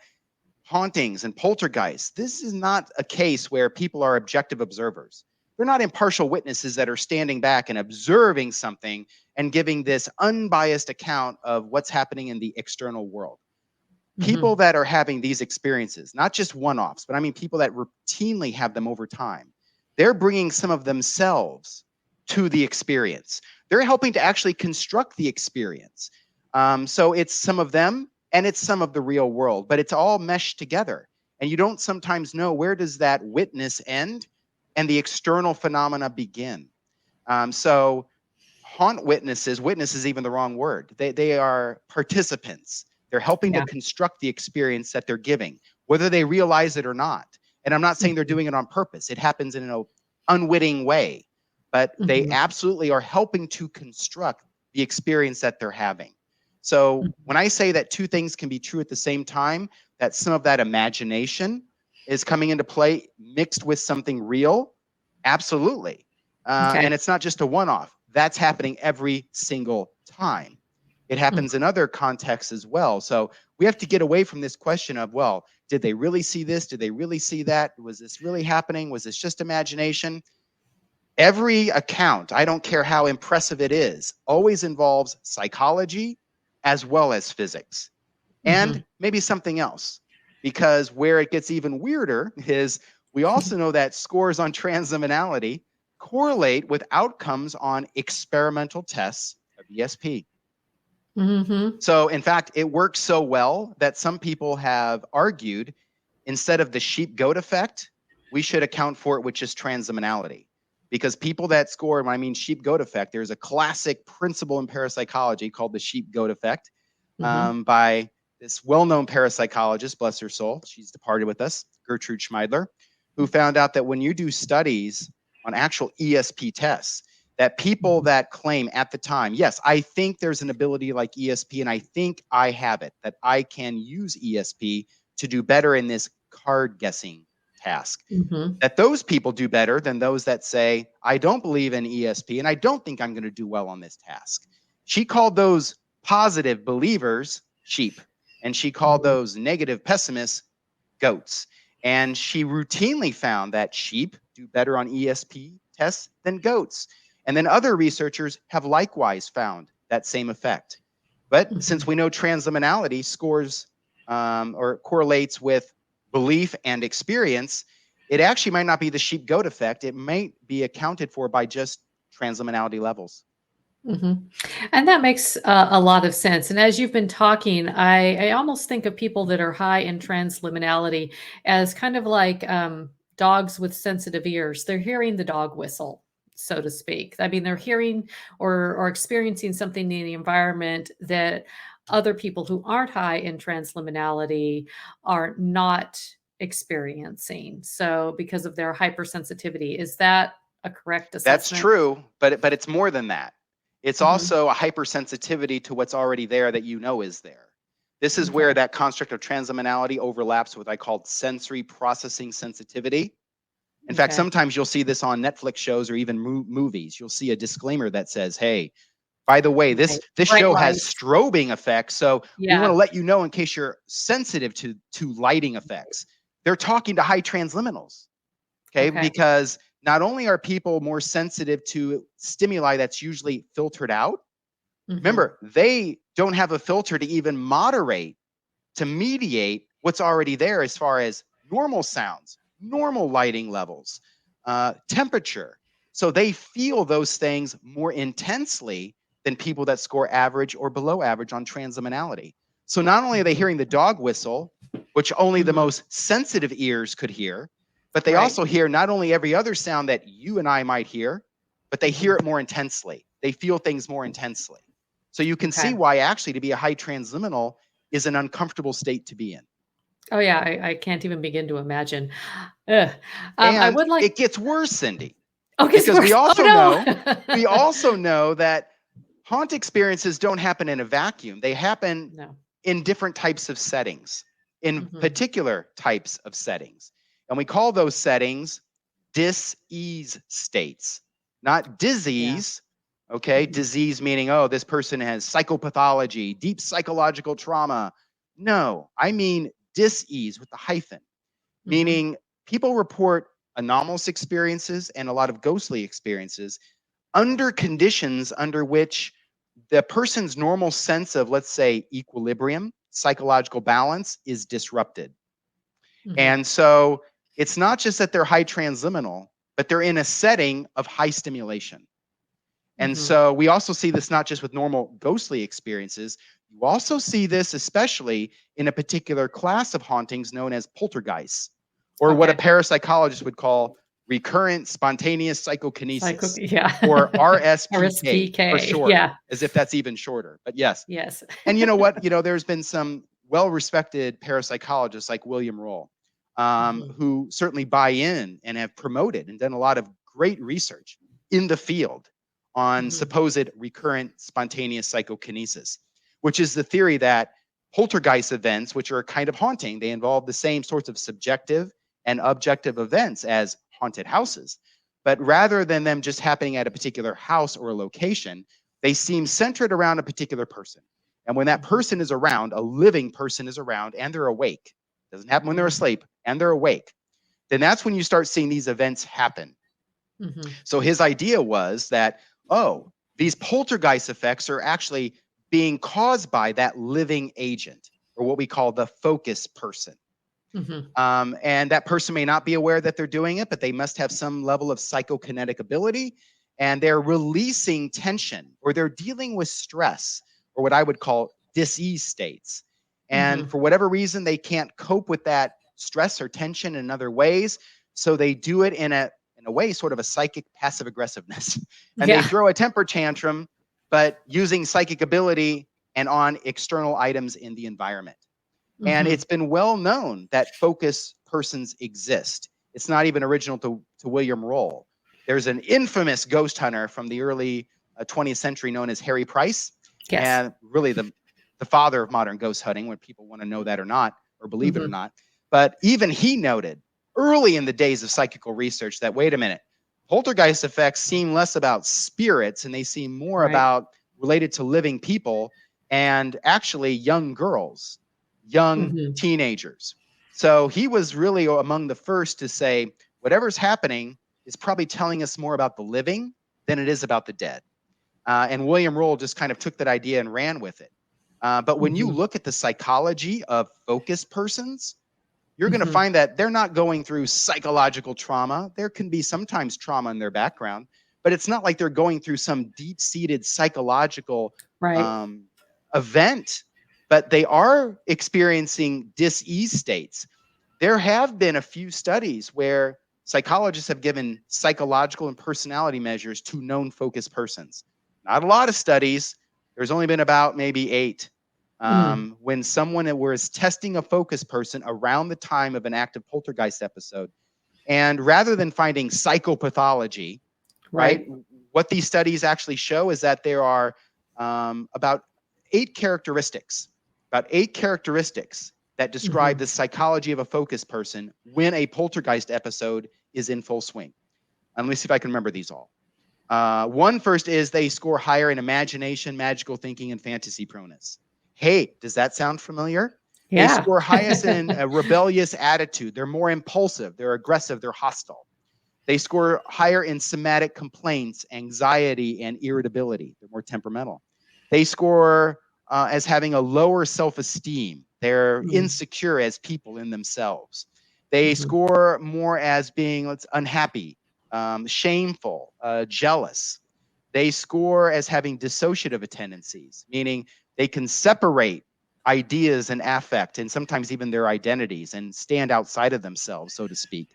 hauntings and poltergeists, this is not a case where people are objective observers. They're not impartial witnesses that are standing back and observing something and giving this unbiased account of what's happening in the external world. People that are having these experiences, not just one-offs, but I mean people that routinely have them over time, they're bringing some of themselves to the experience. They're helping to actually construct the experience. So it's some of them and it's some of the real world, but it's all meshed together. And you don't sometimes know, where does that witness end and the external phenomena begin? So haunt witnesses is even the wrong word. They are participants. They're helping to construct the experience that they're giving, whether they realize it or not. And I'm not saying they're doing it on purpose. It happens in an unwitting way. But they absolutely are helping to construct the experience that they're having. So when I say that two things can be true at the same time, that some of that imagination is coming into play mixed with something real, absolutely. And it's not just a one-off. That's happening every single time. It happens in other contexts as well. So we have to get away from this question of, well, did they really see this? Did they really see that? Was this really happening? Was this just imagination? Every account, I don't care how impressive it is, always involves psychology as well as physics and maybe something else. Because where it gets even weirder is we also know that scores on transliminality correlate with outcomes on experimental tests of ESP. Mm-hmm. So in fact, it works so well that some people have argued instead of the sheep-goat effect, we should account for it with just transliminality. Because people that score, when I mean sheep-goat effect, there's a classic principle in parapsychology called the sheep-goat effect by this well-known parapsychologist, bless her soul, she's departed with us, Gertrude Schmeidler, who found out that when you do studies on actual ESP tests, that people that claim at the time, yes, I think there's an ability like ESP and I think I have it, that I can use ESP to do better in this card guessing task, that those people do better than those that say, I don't believe in ESP and I don't think I'm going to do well on this task. She called those positive believers sheep, and she called those negative pessimists goats. And she routinely found that sheep do better on ESP tests than goats. And then other researchers have likewise found that same effect. But since we know transliminality scores or correlates with belief and experience, it actually might not be the sheep-goat effect. It might be accounted for by just transliminality levels. And that makes a lot of sense. And as you've been talking, I almost think of people that are high in transliminality as kind of like dogs with sensitive ears. They're hearing the dog whistle, so to speak. I mean, they're hearing or experiencing something in the environment that other people who aren't high in transliminality are not experiencing. So because of their hypersensitivity, is that a correct assessment? That's true, but it's more than that. It's also a hypersensitivity to what's already there that you know is there. This is where that construct of transliminality overlaps with what I called sensory processing sensitivity. In fact, sometimes you'll see this on Netflix shows or even movies. You'll see a disclaimer that says, hey, by the way, this show has strobing effects, so we want to let you know in case you're sensitive to lighting effects. They're talking to high transliminals, because not only are people more sensitive to stimuli that's usually filtered out, remember, they don't have a filter to even moderate, to mediate what's already there as far as normal sounds, normal lighting levels, temperature. So they feel those things more intensely than people that score average or below average on transliminality. So not only are they hearing the dog whistle, which only the most sensitive ears could hear, but they also hear not only every other sound that you and I might hear, but they hear it more intensely. They feel things more intensely. So you can see why actually to be a high transliminal is an uncomfortable state to be in. Oh yeah, I can't even begin to imagine. And I would like it gets worse, Cindy. because we also know that haunt experiences don't happen in a vacuum. They happen in different types of settings, in particular types of settings. And we call those settings dis-ease states, not disease. Disease meaning, oh, this person has psychopathology, deep psychological trauma. No, I mean dis-ease with the hyphen, meaning people report anomalous experiences and a lot of ghostly experiences under conditions under which the person's normal sense of, let's say, equilibrium, psychological balance is disrupted. And so it's not just that they're high transliminal, but they're in a setting of high stimulation. And so we also see this not just with normal ghostly experiences, you also see this especially in a particular class of hauntings known as poltergeists, or what a parapsychologist would call recurrent spontaneous psychokinesis, or RSPK for short, as if that's even shorter, but yes. And you know what, there's been some well-respected parapsychologists like William Roll, who certainly buy in and have promoted and done a lot of great research in the field on supposed recurrent spontaneous psychokinesis, which is the theory that poltergeist events, which are a kind of haunting, they involve the same sorts of subjective and objective events as haunted houses. But rather than them just happening at a particular house or a location, they seem centered around a particular person. And when that person is around, a living person is around, and they're awake, doesn't happen when they're asleep, and they're awake, then that's when you start seeing these events happen. So his idea was that, oh, these poltergeist effects are actually being caused by that living agent, or what we call the focus person. And that person may not be aware that they're doing it, but they must have some level of psychokinetic ability, and they're releasing tension, or they're dealing with stress, or what I would call dis-ease states. And Mhm. for whatever reason, they can't cope with that stress or tension in other ways. So they do it in a way, sort of a psychic passive aggressiveness. And they Yeah. throw a temper tantrum, but using psychic ability and on external items in the environment. And Mhm. it's been well known that focus persons exist. It's not even original to William Roll. There's an infamous ghost hunter from the early 20th century known as Harry Price, Yes. and really the father of modern ghost hunting, when people want to know that or not, or believe it or Mhm. not. But even he noted early in the days of psychical research that, wait a minute, poltergeist effects seem less about spirits and they seem more Right. about related to living people and actually young girls, young Mhm. teenagers. So he was really among the first to say, whatever's happening is probably telling us more about the living than it is about the dead. And William Roll just kind of took that idea and ran with it. But when you Mhm. look at the psychology of focused persons, you're going to Mhm. find that they're not going through psychological trauma. There can be sometimes trauma in their background, but it's not like they're going through some deep-seated psychological Right. event, but they are experiencing dis-ease states. There have been a few studies where psychologists have given psychological and personality measures to known focused persons. Not a lot of studies. There's only been about maybe 8. Mm. When someone was testing a focus person around the time of an active poltergeist episode. And rather than finding psychopathology, right, Right. what these studies actually show is that there are about 8 characteristics, that describe Mhm. the psychology of a focus person when a poltergeist episode is in full swing. And let me see if I can remember these all. One first is they score higher in imagination, magical thinking, and fantasy proneness. Hey, does that sound familiar? They Yeah. score highest in a rebellious attitude. They're more impulsive, they're aggressive, they're hostile. They score higher in somatic complaints, anxiety, and irritability. They're more temperamental. They score as having a lower self-esteem. They're Mm. insecure as people in themselves. They Mhm. score more as being unhappy, shameful, jealous. They score as having dissociative tendencies, meaning they can separate ideas and affect and sometimes even their identities and stand outside of themselves, so to speak.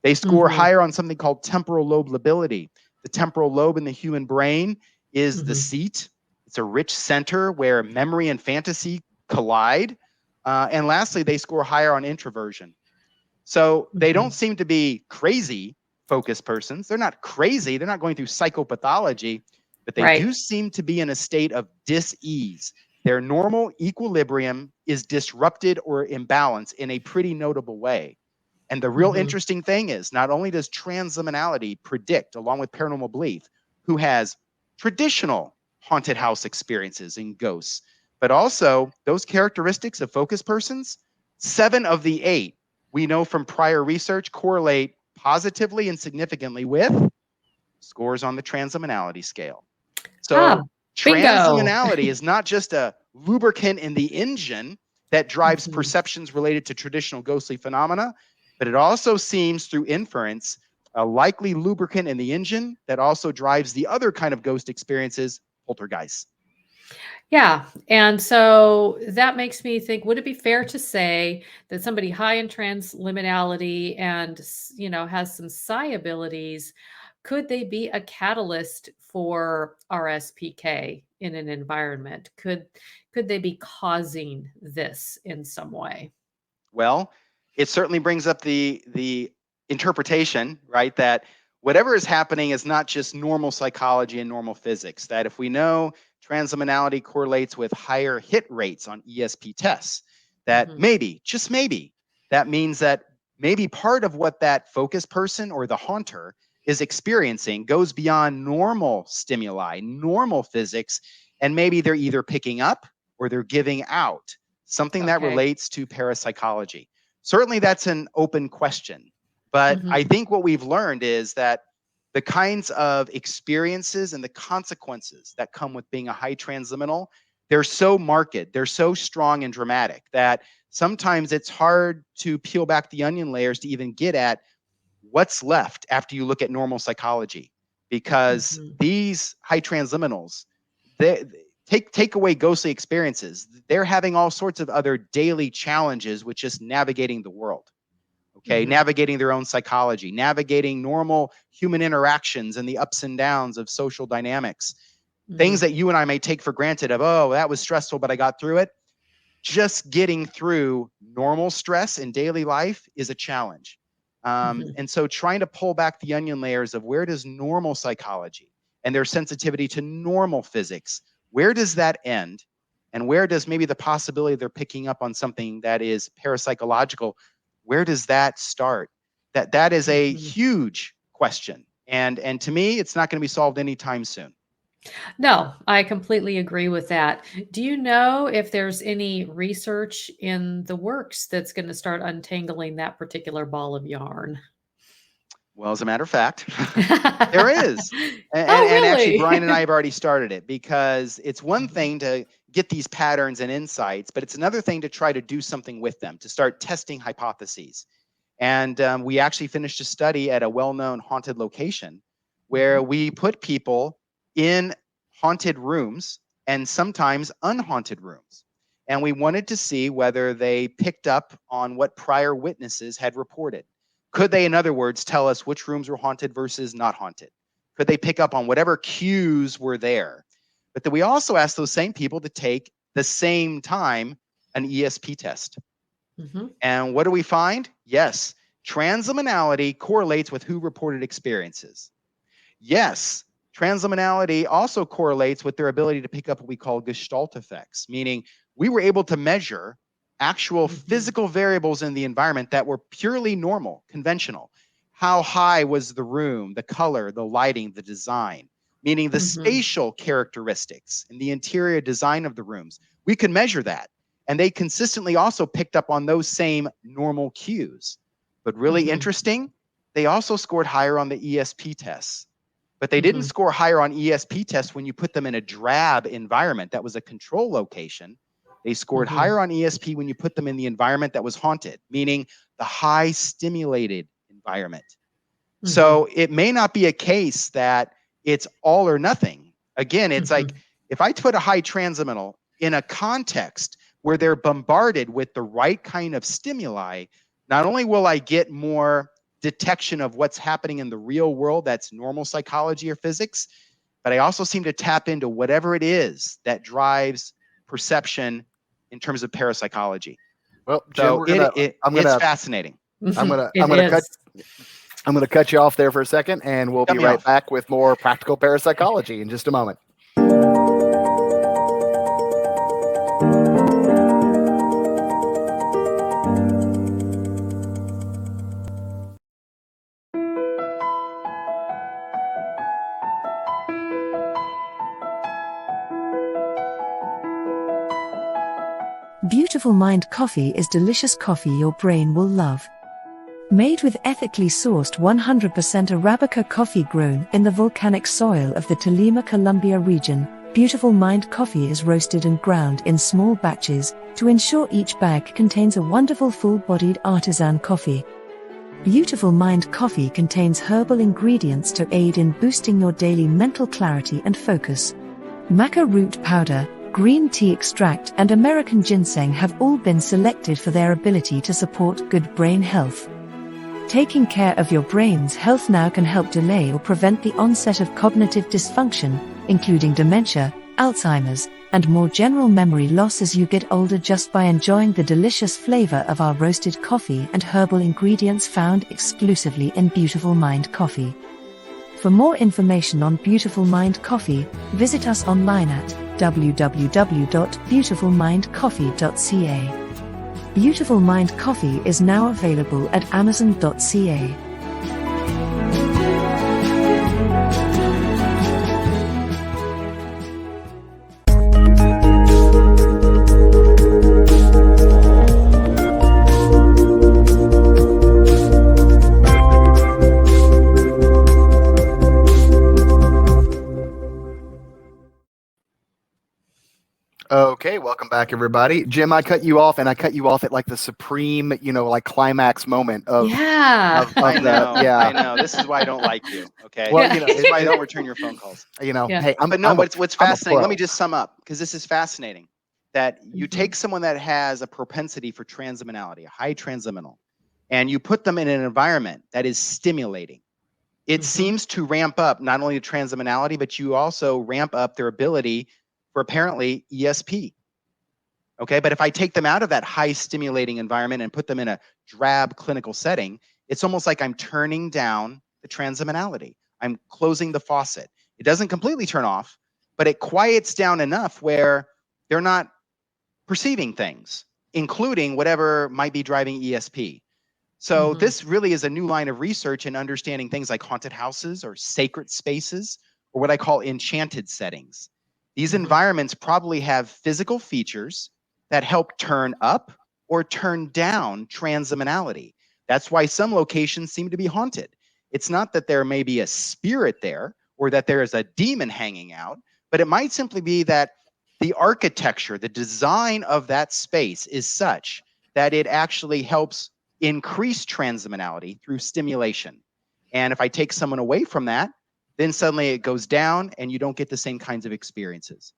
They score Mhm. higher on something called temporal lobe lability. The temporal lobe in the human brain is the Mhm. seat. It's a rich center where memory and fantasy collide. And lastly, they score higher on introversion. So they don't Mhm. seem to be crazy focused persons. They're not crazy. They're not going through psychopathology, but they do Right. seem to be in a state of dis-ease. Their normal equilibrium is disrupted or imbalanced in a pretty notable way. And the real Mhm. interesting thing is not only does transliminality predict, along with paranormal belief, who has traditional haunted house experiences and ghosts, but also those characteristics of focus persons, 7 of the 8 we know from prior research correlate positively and significantly with scores on the transliminality scale. Ah, So bingo. transliminality is not just a lubricant in the engine that drives Mhm. perceptions related to traditional ghostly phenomena, but it also seems through inference a likely lubricant in the engine that also drives the other kind of ghost experiences, poltergeists. Yeah, and so that makes me think, would it be fair to say that somebody high in transliminality and, has some psi abilities, could they be a catalyst for RSPK in an environment? Could they be causing this in some way? Well, it certainly brings up the interpretation, right? That whatever is happening is not just normal psychology and normal physics. That if we know transliminality correlates with higher hit rates on ESP tests, that Mhm. maybe, just maybe, that means that maybe part of what that focus person or the haunter is experiencing goes beyond normal stimuli, normal physics, and maybe they're either picking up or they're giving out something that Okay. relates to parapsychology. Certainly, that's an open question. But I Mhm. think what we've learned is that the kinds of experiences and the consequences that come with being a high transliminal, they're so marked, they're so strong and dramatic that sometimes it's hard to peel back the onion layers to even get at what's left after you look at normal psychology. Because Mhm. these high transliminals, they, take away ghostly experiences. They're having all sorts of other daily challenges with just navigating the world. Okay, navigating their own psychology, navigating normal human interactions and the ups and downs of social dynamics. Things that you and I may take for granted of, oh, that was stressful, but I got through it. Just getting through normal stress in daily life is a challenge. And so trying to pull back the onion layers of where does normal psychology and their sensitivity to normal physics, where does that end? And where does maybe the possibility they're picking up on something that is parapsychological, where does that start? That is a huge question. And to me, it's not going to be solved anytime soon. No, I completely agree with that. Do you know if there's any research in the works that's going to start untangling that particular ball of yarn? Well, as a matter of fact, there is. And really? actually, Brian and I have already started it, because it's one thing to get these patterns and insights, but it's another thing to try to do something with them, to start testing hypotheses. And we actually finished a study at a well-known haunted location where we put people in haunted rooms and sometimes unhaunted rooms. And we wanted to see whether they picked up on what prior witnesses had reported. Could they, in other words, tell us which rooms were haunted versus not haunted? Could they pick up on whatever cues were there? But then we also asked those same people to take the same time an ESP test. And what do we find? Yes, transliminality correlates with who reported experiences. Yes, transliminality also correlates with their ability to pick up what we call gestalt effects, meaning we were able to measure actual physical variables in the environment that were purely normal, conventional. How high was the room, the color, the lighting, the design, meaning the spatial characteristics and the interior design of the rooms. We could measure that. And they consistently also picked up on those same normal cues. But really interesting, they also scored higher on the ESP tests. But they didn't score higher on ESP tests when you put them in a drab environment that was a control location. They scored higher on ESP when you put them in the environment that was haunted, meaning the high stimulated environment. So it may not be a case that it's all or nothing. Again, it's like if I put a high transliminal in a context where they're bombarded with the right kind of stimuli, not only will I get more detection of what's happening in the real world that's normal psychology or physics, but I also seem to tap into whatever it is that drives perception in terms of parapsychology. Well, Jim, so it's fascinating. I'm gonna cut you off there for a second, and we'll be right back with more practical parapsychology in just a moment. Beautiful Mind Coffee is delicious coffee your brain will love. Made with ethically sourced 100% Arabica coffee grown in the volcanic soil of the Tolima, Colombia region, Beautiful Mind Coffee is roasted and ground in small batches to ensure each bag contains a wonderful full-bodied artisan coffee. Beautiful Mind Coffee contains herbal ingredients to aid in boosting your daily mental clarity and focus. Maca root powder, green tea extract and American ginseng have all been selected for their ability to support good brain health. Taking care of your brain's health now can help delay or prevent the onset of cognitive dysfunction, including dementia, Alzheimer's, and more general memory loss as you get older just by enjoying the delicious flavor of our roasted coffee and herbal ingredients found exclusively in Beautiful Mind Coffee. For more information on Beautiful Mind Coffee, visit us online at www.beautifulmindcoffee.ca. Beautiful Mind Coffee is now available at amazon.ca. Okay, Welcome back, everybody. Jim, I cut you off, and I cut you off at like the supreme, like climax moment of. Yeah. I know. Yeah. I know. This is why I don't like you. Okay. Well, Yeah. This is why I don't return your phone calls. Yeah. Hey, But no, what's I'm a fascinating, let pro. me just sum up, because this is fascinating, that you Mhm. take someone that has a propensity for transliminality, a high transliminal, and you put them in an environment that is stimulating. It Mhm. seems to ramp up not only the transliminality, but you also ramp up their ability for apparently ESP. Okay, but if I take them out of that high stimulating environment and put them in a drab clinical setting, it's almost like I'm turning down the transliminality. I'm closing the faucet. It doesn't completely turn off, but it quiets down enough where they're not perceiving things, including whatever might be driving ESP. So Mhm. this really is a new line of research in understanding things like haunted houses or sacred spaces, or what I call enchanted settings. These Mhm. environments probably have physical features that help turn up or turn down transliminality. That's why some locations seem to be haunted. It's not that there may be a spirit there or that there is a demon hanging out, but it might simply be that the architecture, the design of that space is such that it actually helps increase transliminality through stimulation. And if I take someone away from that, then suddenly it goes down and you don't get the same kinds of experiences.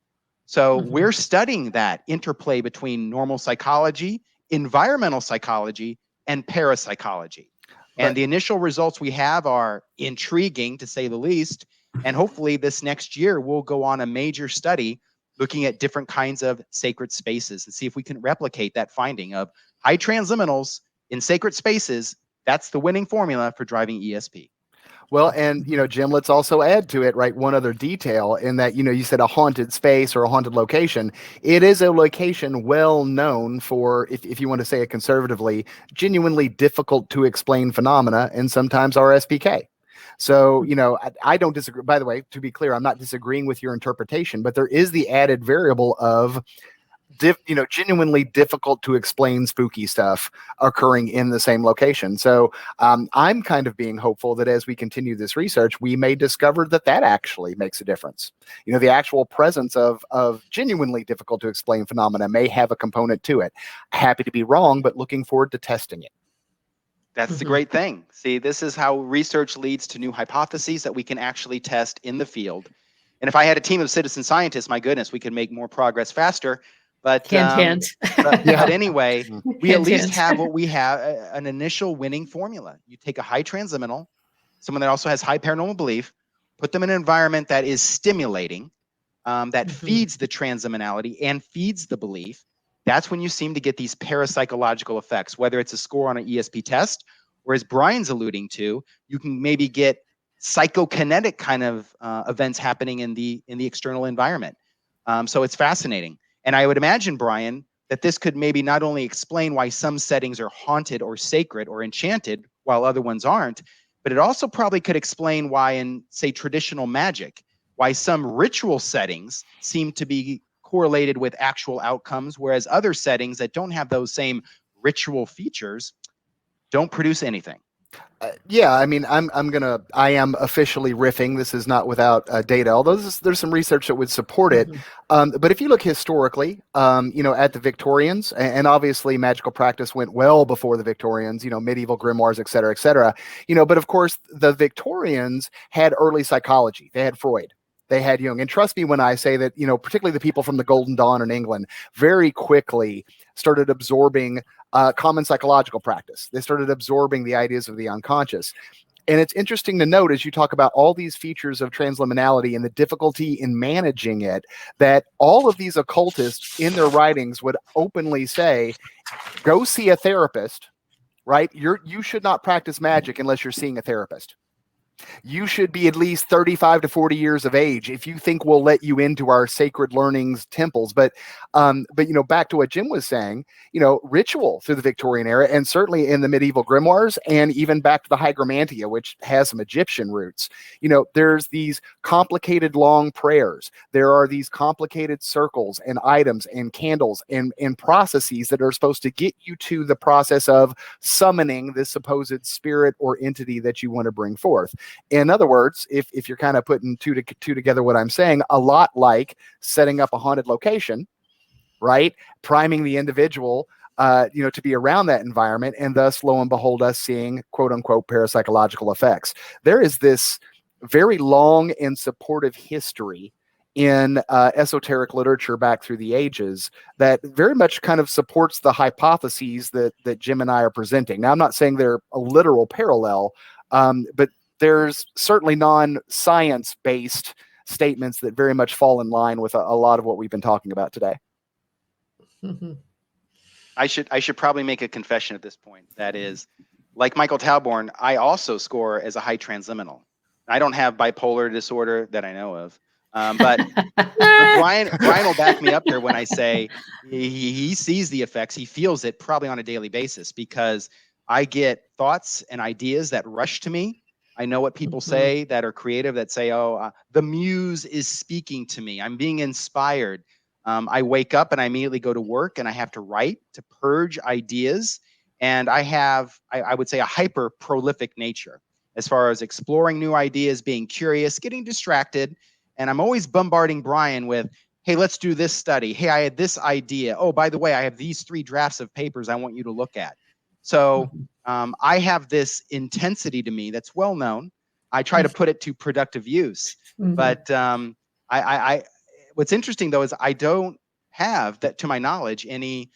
So Mhm. we're studying that interplay between normal psychology, environmental psychology, and parapsychology. And But- the initial results we have are intriguing, to say the least. And hopefully this next year, we'll go on a major study looking at different kinds of sacred spaces and see if we can replicate that finding of high transliminals in sacred spaces. That's the winning formula for driving ESP. Well, and Jim, let's also add to it, right? One other detail in that, you said a haunted space or a haunted location. It is a location well known for, if you want to say it conservatively, genuinely difficult to explain phenomena, and sometimes RSPK. So, I don't disagree. By the way, to be clear, I'm not disagreeing with your interpretation, but there is the added variable of genuinely difficult to explain spooky stuff occurring in the same location. So I'm kind of being hopeful that as we continue this research, we may discover that actually makes a difference. The actual presence of genuinely difficult to explain phenomena may have a component to it. Happy to be wrong, but looking forward to testing it. That's the great thing. See, this is how research leads to new hypotheses that we can actually test in the field. And if I had a team of citizen scientists, my goodness, we could make more progress faster. But Hint, hint. but anyway, we at Hint, least hint. have what we have, an initial winning formula. You take a high transliminal, someone that also has high paranormal belief, put them in an environment that is stimulating, that feeds the transliminality and feeds the belief. That's when you seem to get these parapsychological effects, whether it's a score on an ESP test, or as Brian's alluding to, you can maybe get psychokinetic kind of events happening in the external environment. So it's fascinating. And I would imagine, Brian, that this could maybe not only explain why some settings are haunted or sacred or enchanted while other ones aren't, but it also probably could explain why in, say, traditional magic, why some ritual settings seem to be correlated with actual outcomes, whereas other settings that don't have those same ritual features don't produce anything. Yeah, I mean, I am officially riffing. This is not without data, although there's some research that would support it. But if you look historically, at the Victorians, and obviously magical practice went well before the Victorians, medieval grimoires, et cetera, et cetera. But of course, the Victorians had early psychology. They had Freud. They had Jung. And trust me when I say that, particularly the people from the Golden Dawn in England very quickly started absorbing common psychological practice. They started absorbing the ideas of the unconscious. And it's interesting to note as you talk about all these features of transliminality and the difficulty in managing it, that all of these occultists in their writings would openly say, go see a therapist, right? You should not practice magic unless you're seeing a therapist. You should be at least 35 to 40 years of age if you think we'll let you into our sacred learnings temples. But back to what Jim was saying, ritual through the Victorian era, and certainly in the medieval grimoires, and even back to the Hygromantia, which has some Egyptian roots. There's these complicated long prayers. There are these complicated circles and items and candles and processes that are supposed to get you to the process of summoning this supposed spirit or entity that you want to bring forth. In other words, if you're kind of putting two together what I'm saying, a lot like setting up a haunted location, right? Priming the individual, to be around that environment, and thus, lo and behold, us seeing quote unquote parapsychological effects. There is this very long and supportive history in esoteric literature back through the ages that very much kind of supports the hypotheses that Jim and I are presenting. Now, I'm not saying they're a literal parallel, but there's certainly non-science based statements that very much fall in line with a lot of what we've been talking about today. I should probably make a confession at this point. That is, like Michael Talborn, I also score as a high transliminal. I don't have bipolar disorder that I know of, but Brian will back me up here when I say he sees the effects. He feels it probably on a daily basis, because I get thoughts and ideas that rush to me. I know what people say that are creative, that say, oh, the muse is speaking to me. I'm being inspired. I wake up and I immediately go to work, and I have to write to purge ideas. And I would say, a hyper prolific nature as far as exploring new ideas, being curious, getting distracted. And I'm always bombarding Brian with, hey, let's do this study. Hey, I had this idea. Oh, by the way, I have these 3 drafts of papers I want you to look at. So I have this intensity to me that's well known. I try to put it to productive use. But what's interesting, though, is I don't have, that to my knowledge, any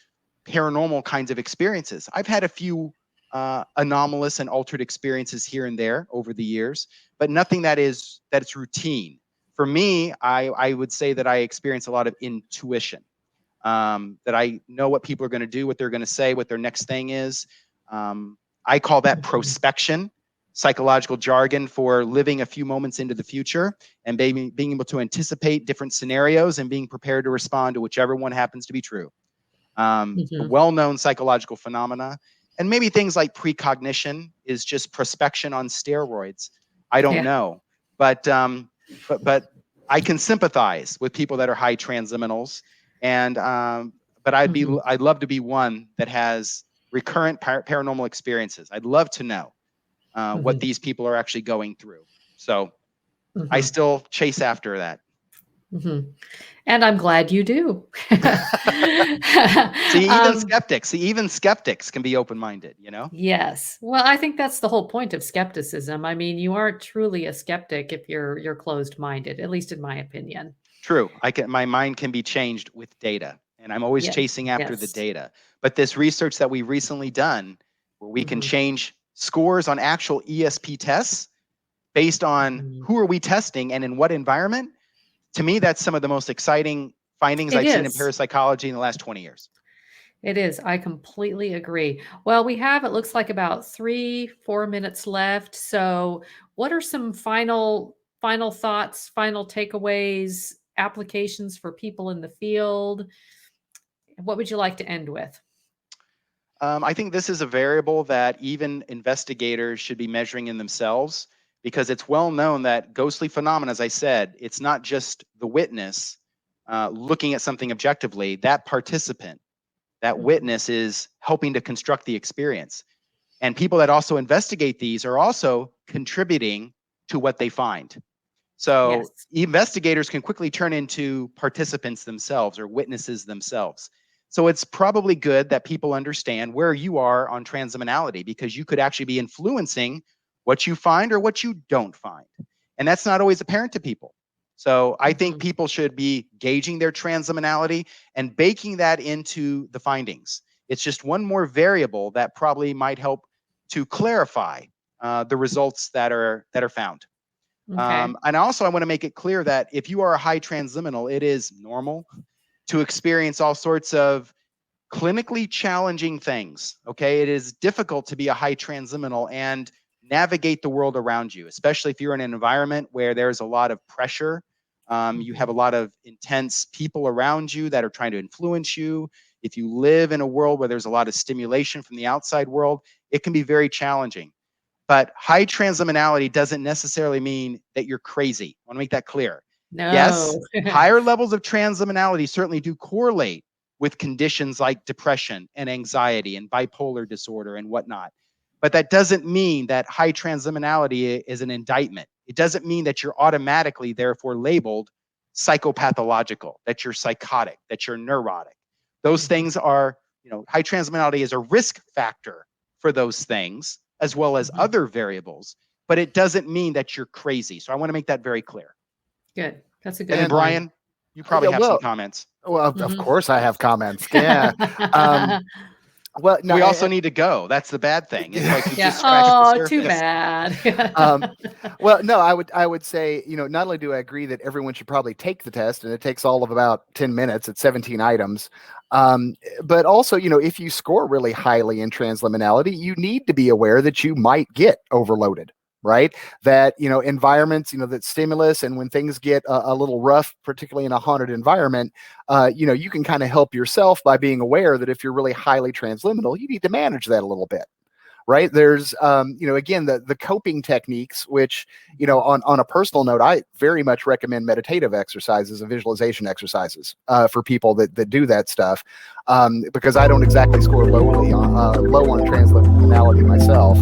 paranormal kinds of experiences. I've had a few anomalous and altered experiences here and there over the years, but nothing that's routine. For me, I would say that I experience a lot of intuition, that I know what people are going to do, what they're going to say, what their next thing is. I call that prospection, psychological jargon for living a few moments into the future and being able to anticipate different scenarios and being prepared to respond to whichever one happens to be true. A well-known psychological phenomena. And maybe things like precognition is just prospection on steroids. I don't know, but I can sympathize with people that are high transliminals, and but I'd love to be one that has recurrent paranormal experiences. I'd love to know what these people are actually going through. So I still chase after that. And I'm glad you do. Even skeptics can be open-minded, Yes. Well, I think that's the whole point of skepticism. I mean, you aren't truly a skeptic if you're closed-minded, at least in my opinion. True. My mind can be changed with data, and I'm always chasing after the data. But this research that we've recently done, where we can change scores on actual ESP tests based on who are we testing and in what environment, to me, that's some of the most exciting findings I've seen in parapsychology in the last 20 years. It is. I completely agree. Well, we have, it looks like, about 3-4 minutes left. So what are some final thoughts, final takeaways, applications for people in the field? What would you like to end with? I think this is a variable that even investigators should be measuring in themselves, because it's well known that ghostly phenomena, as I said, it's not just the witness looking at something objectively. That participant, that witness, is helping to construct the experience. And people that also investigate these are also contributing to what they find. So investigators can quickly turn into participants themselves or witnesses themselves. So it's probably good that people understand where you are on transliminality, because you could actually be influencing what you find or what you don't find. And that's not always apparent to people. So I think people should be gauging their transliminality and baking that into the findings. It's just one more variable that probably might help to clarify the results that are found. And also, I want to make it clear that if you are a high transliminal, it is normal to experience all sorts of clinically challenging things. Okay, it is difficult to be a high transliminal and navigate the world around you, especially if you're in an environment where there's a lot of pressure. You have a lot of intense people around you that are trying to influence you. If you live in a world where there's a lot of stimulation from the outside world, it can be very challenging. But high transliminality doesn't necessarily mean that you're crazy. I want to make that clear. No. Yes, higher levels of transliminality certainly do correlate with conditions like depression and anxiety and bipolar disorder and whatnot. But that doesn't mean that high transliminality is an indictment. It doesn't mean that you're automatically, therefore, labeled psychopathological, that you're psychotic, that you're neurotic. Those things are, high transliminality is a risk factor for those things, as well as other variables, but it doesn't mean that you're crazy. So I want to make that very clear. Good. That's a good And then line. Brian, you probably have some comments. Well, of course I have comments. Yeah. Well, no, we also need to go. That's the bad thing. It's like we just scratched the surface. Too bad. Well, no, I would say, not only do I agree that everyone should probably take the test, and it takes all of about 10 minutes, it's 17 items. But also, if you score really highly in transliminality, you need to be aware that you might get overloaded. Right? That, environments, that stimulus, and when things get a little rough, particularly in a haunted environment, you can kind of help yourself by being aware that if you're really highly transliminal, you need to manage that a little bit. Right? There's, again, the coping techniques, which, on a personal note, I very much recommend meditative exercises and visualization exercises for people that do that stuff, because I don't exactly score low on transliminality myself.